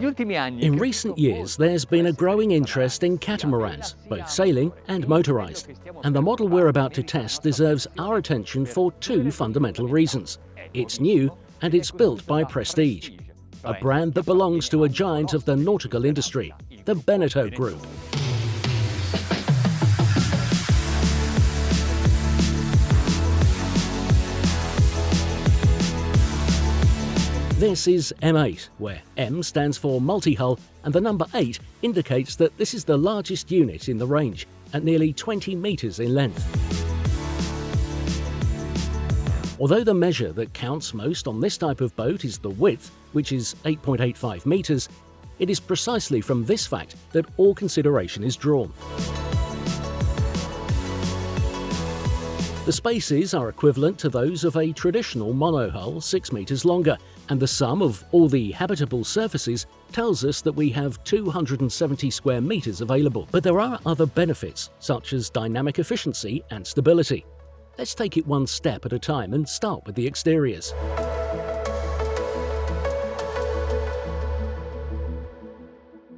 In recent years, there's been a growing interest in catamarans, both sailing and motorized. And the model we're about to test deserves our attention for two fundamental reasons. It's new and it's built by Prestige, a brand that belongs to a giant of the nautical industry, the Beneteau Group. This is M8, where M stands for multi-hull and the number 8 indicates that this is the largest unit in the range, at nearly 20 metres in length. Although the measure that counts most on this type of boat is the width, which is 8.85 metres, it is precisely from this fact that all consideration is drawn. The spaces are equivalent to those of a traditional monohull 6 metres longer, and the sum of all the habitable surfaces tells us that we have 270 square metres available. But there are other benefits, such as dynamic efficiency and stability. Let's take it one step at a time and start with the exteriors.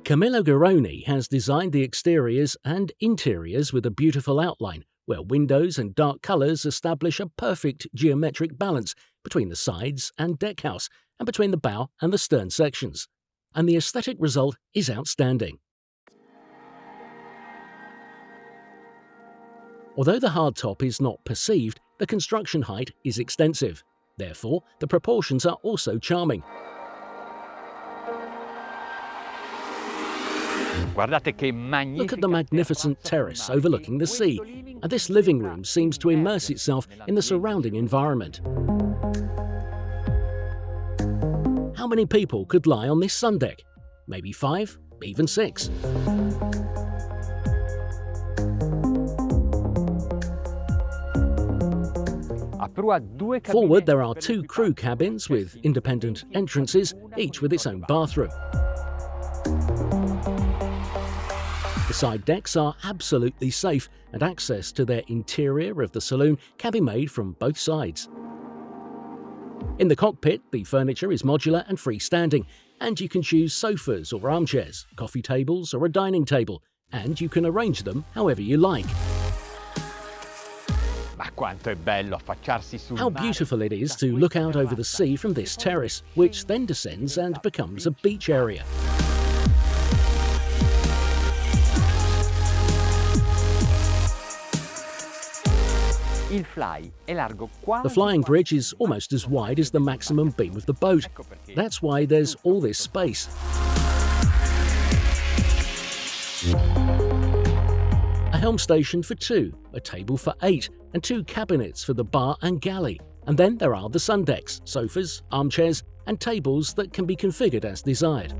Camillo Garrone has designed the exteriors and interiors with a beautiful outline, where windows and dark colours establish a perfect geometric balance between the sides and deckhouse, and between the bow and the stern sections. And the aesthetic result is outstanding. Although the hardtop is not perceived, the construction height is extensive. Therefore, the proportions are also charming. Look at the magnificent terrace overlooking the sea, and this living room seems to immerse itself in the surrounding environment. How many people could lie on this sun deck? Maybe 5, even 6. Forward there are 2 crew cabins with independent entrances, each with its own bathroom. The side decks are absolutely safe, and access to their interior of the saloon can be made from both sides. In the cockpit, the furniture is modular and freestanding, and you can choose sofas or armchairs, coffee tables or a dining table, and you can arrange them however you like. How beautiful it is to look out over the sea from this terrace, which then descends and becomes a beach area. The flying bridge is almost as wide as the maximum beam of the boat. That's why there's all this space. A helm station for 2, a table for 8, and 2 cabinets for the bar and galley. And then there are the sun decks, sofas, armchairs, and tables that can be configured as desired.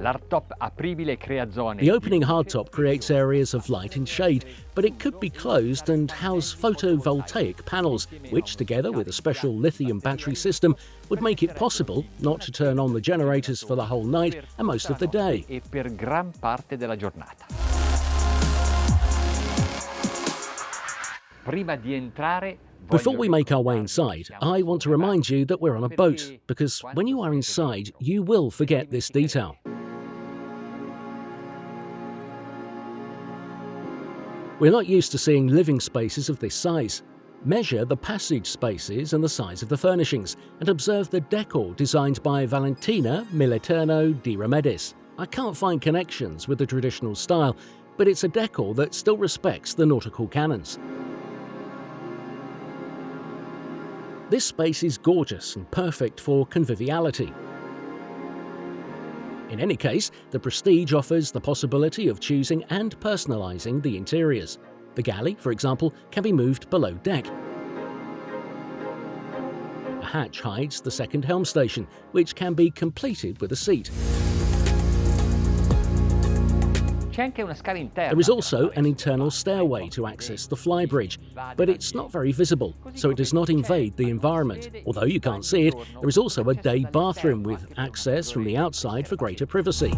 The opening hardtop creates areas of light and shade, but it could be closed and house photovoltaic panels, which, together with a special lithium battery system, would make it possible not to turn on the generators for the whole night and most of the day. Before we make our way inside, I want to remind you that we're on a boat, because when you are inside, you will forget this detail. We're not used to seeing living spaces of this size. Measure the passage spaces and the size of the furnishings, and observe the decor designed by Valentina Militerno di Remedis. I can't find connections with the traditional style, but it's a decor that still respects the nautical canons. This space is gorgeous and perfect for conviviality. In any case, the Prestige offers the possibility of choosing and personalising the interiors. The galley, for example, can be moved below deck. A hatch hides the second helm station, which can be completed with a seat. There is also an internal stairway to access the flybridge, but it's not very visible, so it does not invade the environment. Although you can't see it, there is also a day bathroom with access from the outside for greater privacy.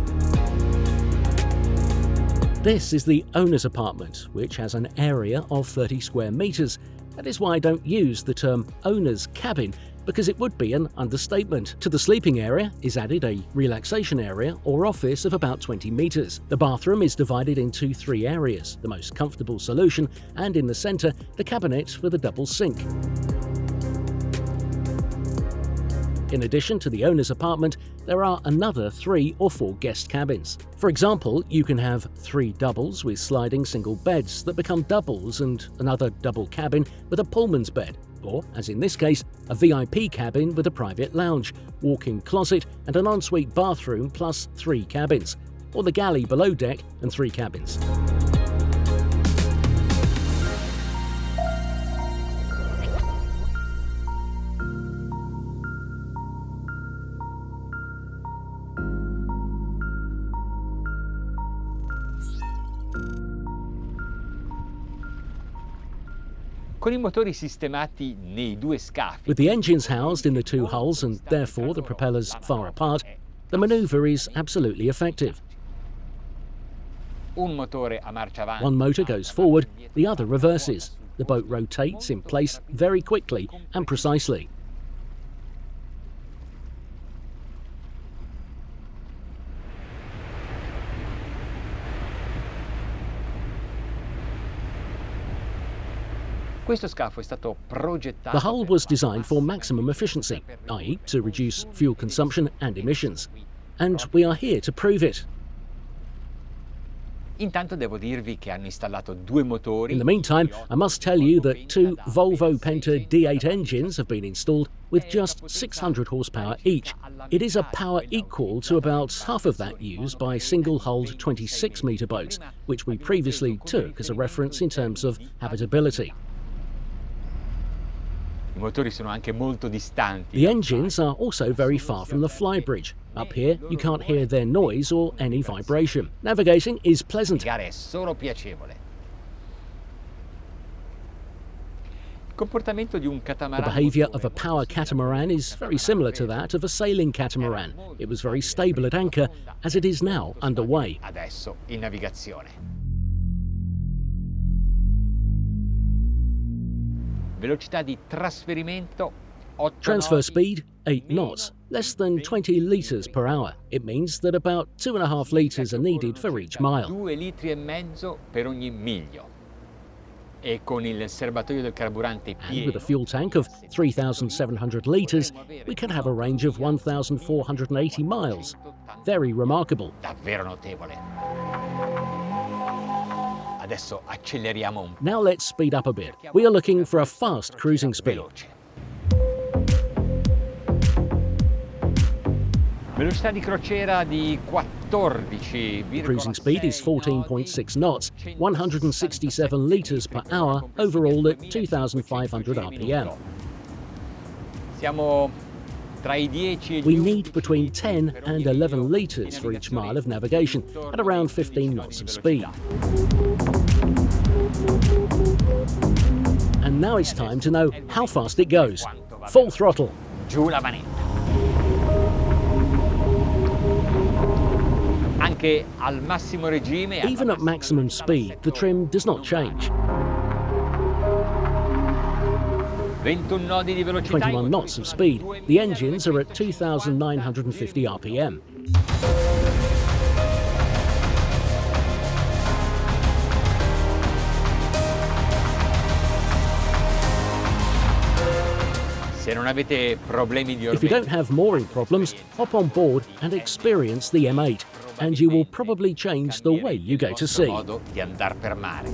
This is the owner's apartment, which has an area of 30 square metres. That is why I don't use the term owner's cabin, because it would be an understatement. To the sleeping area is added a relaxation area or office of about 20 meters. The bathroom is divided into 3 areas, the most comfortable solution, and in the center, the cabinet with a double sink. In addition to the owner's apartment, there are another 3 or 4 guest cabins. For example, you can have 3 doubles with sliding single beds that become doubles and another double cabin with a Pullman's bed, or, as in this case, a VIP cabin with a private lounge, walk-in closet and an ensuite bathroom plus 3 cabins, or the galley below deck and 3 cabins. Con I motori sistemati nei 2 scafi. With the engines housed in the 2 hulls and therefore the propellers far apart, the maneuver is absolutely effective. Un motore a marcia avanti. One motor goes forward, the other reverses. The boat rotates in place very quickly and precisely. Questo scafo è stato progettato. The hull was designed for maximum efficiency, i.e. to reduce fuel consumption and emissions. And we are here to prove it. Intanto devo dirvi che hanno installato 2 motori. In the meantime, I must tell you that 2 Volvo Penta D8 engines have been installed with just 600 horsepower each. It is a power equal to about half of that used by single-hulled 26-metre boats, which we previously took as a reference in terms of habitability. I motori sono anche molto distanti. The engines are also very far from the flybridge. Up here, you can't hear their noise or any vibration. Navigating is pleasant. Navigare è solo piacevole. Il comportamento di un The catamaran. behaviour of a power catamaran is very similar to that of a sailing catamaran. It was very stable at anchor, as it is now underway. Adesso in navigazione. Velocità di trasferimento 8 Transfer nodi. speed 8 knots, less than 20 litres per hour. It means that about 2.5 litres are needed for each mile. 2,5 litri per ogni miglio. E con il serbatoio del carburante And pieno. with a fuel tank of 3,700 litres, we can have a range of 1,480 miles. Very remarkable. Davvero notevole. Adesso acceleriamo un po'. Now let's speed up a bit. We are looking for a fast cruising speed. Veloce. Velocità di crociera di 14. Cruising speed is 14.6 knots, 167 litres per hour, overall at 2,500 RPM. Siamo tra I 10 e gli We need between 10 and 11 litres for each mile of navigation, at around 15 knots of speed. And now it's time to know how fast it goes. Full throttle. Giù la manetta. Anche al massimo regime. Even at maximum speed, the trim does not change. 21 nodi di velocità. 21 knots of speed. The engines are at 2,950 RPM. Se non avete problemi di If you don't have mooring problems, hop on board and experience the M8, and you will probably change the way you go to sea. modo di andar per mare.